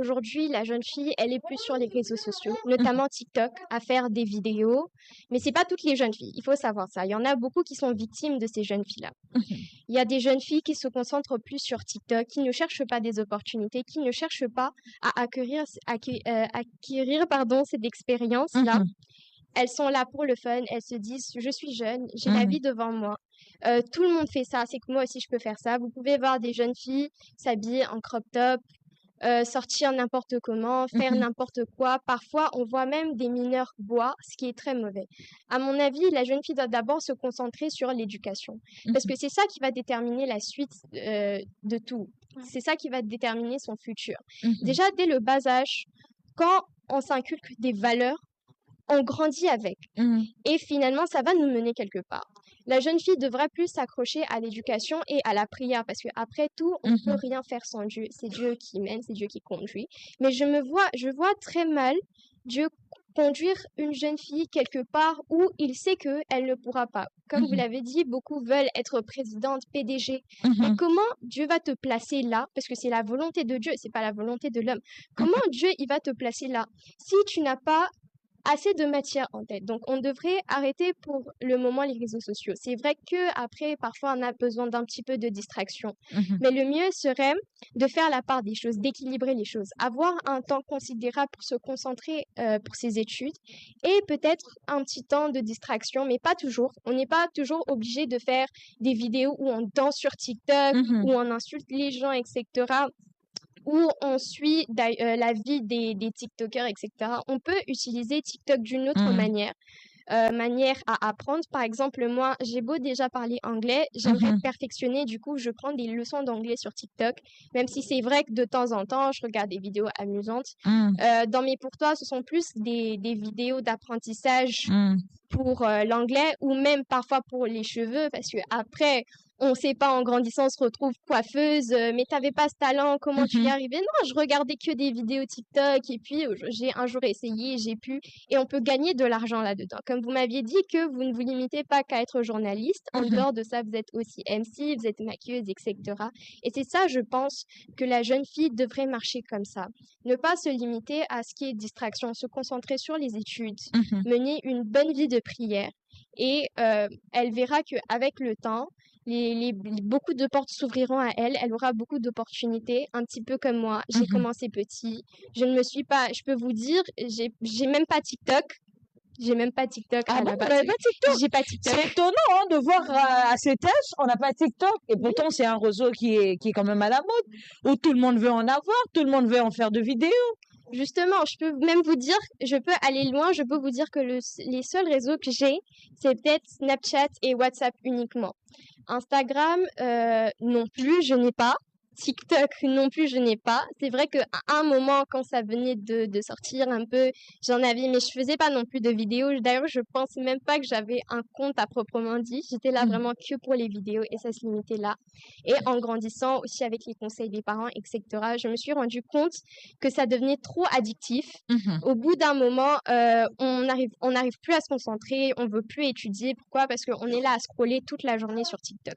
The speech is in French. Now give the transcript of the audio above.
aujourd'hui, la jeune fille, elle est plus sur les réseaux sociaux, notamment TikTok, à faire des vidéos. Mais c'est pas toutes les jeunes filles, il faut savoir ça. Il y en a beaucoup qui sont victimes de ces jeunes filles-là. Il y a des jeunes filles qui se concentrent plus sur TikTok, qui ne cherchent pas des opportunités, qui ne cherchent pas à acquérir cette expérience-là. Elles sont là pour le fun, elles se disent, je suis jeune, j'ai la vie devant moi. Tout le monde fait ça, c'est que moi aussi je peux faire ça. Vous pouvez voir des jeunes filles s'habiller en crop top, sortir n'importe comment, faire n'importe quoi. Parfois, on voit même des mineurs boire, ce qui est très mauvais. À mon avis, la jeune fille doit d'abord se concentrer sur l'éducation, parce que c'est ça qui va déterminer la suite de tout. C'est ça qui va déterminer son futur. Déjà, dès le bas âge, quand on s'inculque des valeurs, on grandit avec. Et finalement, ça va nous mener quelque part. La jeune fille devrait plus s'accrocher à l'éducation et à la prière, parce qu'après tout, on ne peut rien faire sans Dieu. C'est Dieu qui mène, c'est Dieu qui conduit. Mais je vois très mal Dieu conduire une jeune fille quelque part où il sait qu'elle ne pourra pas. Comme vous l'avez dit, beaucoup veulent être présidente, PDG. Mais comment Dieu va te placer là? Parce que c'est la volonté de Dieu, c'est pas la volonté de l'homme. Comment Dieu, il va te placer là? Si tu n'as pas assez de matière en tête. Donc, on devrait arrêter pour le moment les réseaux sociaux. C'est vrai que après, parfois, on a besoin d'un petit peu de distraction. Mais le mieux serait de faire la part des choses, d'équilibrer les choses, avoir un temps considérable pour se concentrer pour ses études et peut-être un petit temps de distraction, mais pas toujours. On n'est pas toujours obligé de faire des vidéos où on danse sur TikTok, où on insulte les gens, etc., où on suit la vie des TikTokers, etc. On peut utiliser TikTok d'une autre manière à apprendre. Par exemple, moi, j'ai beau déjà parler anglais, j'aimerais perfectionner, du coup, je prends des leçons d'anglais sur TikTok, même si c'est vrai que de temps en temps, je regarde des vidéos amusantes. Dans mes pour toi, ce sont plus des vidéos d'apprentissage pour l'anglais ou même parfois pour les cheveux, parce que après, on ne sait pas, en grandissant, on se retrouve coiffeuse, mais t'avais pas ce talent, comment tu y es arrivée? Non, je regardais que des vidéos TikTok et puis j'ai un jour essayé, j'ai pu, et on peut gagner de l'argent là-dedans. Comme vous m'aviez dit que vous ne vous limitez pas qu'à être journaliste, en dehors de ça, vous êtes aussi MC, vous êtes maquilleuse, etc. Et c'est ça, je pense, que la jeune fille devrait marcher comme ça. Ne pas se limiter à ce qui est distraction, se concentrer sur les études, mener une bonne vie de prière. Et elle verra qu'avec le temps, beaucoup de portes s'ouvriront à elle. Elle aura beaucoup d'opportunités, un petit peu comme moi. J'ai commencé petit. Je ne me suis pas, je peux vous dire, j'ai même pas TikTok. J'ai même pas TikTok Ah à bon, la vous base. n'avez pas TikTok? J'ai pas TikTok. C'est étonnant hein, de voir à cet âge, on n'a pas TikTok. Et pourtant, c'est un réseau qui est quand même à la mode, où tout le monde veut en avoir, tout le monde veut en faire de vidéos. Justement, je peux même vous dire, je peux aller loin, je peux vous dire que les seuls réseaux que j'ai, c'est peut-être Snapchat et WhatsApp uniquement. Instagram, non plus, je n'ai pas. TikTok non plus, je n'ai pas. C'est vrai qu'à un moment, quand ça venait de sortir un peu, j'en avais, mais je faisais pas non plus de vidéos. D'ailleurs, je pense même pas que j'avais un compte à proprement dit. J'étais là vraiment que pour les vidéos et ça se limitait là. Et en grandissant aussi avec les conseils des parents, etc., je me suis rendu compte que ça devenait trop addictif. Au bout d'un moment, on n'arrive plus à se concentrer, on veut plus étudier. Pourquoi? Parce qu'on est là à scroller toute la journée sur TikTok.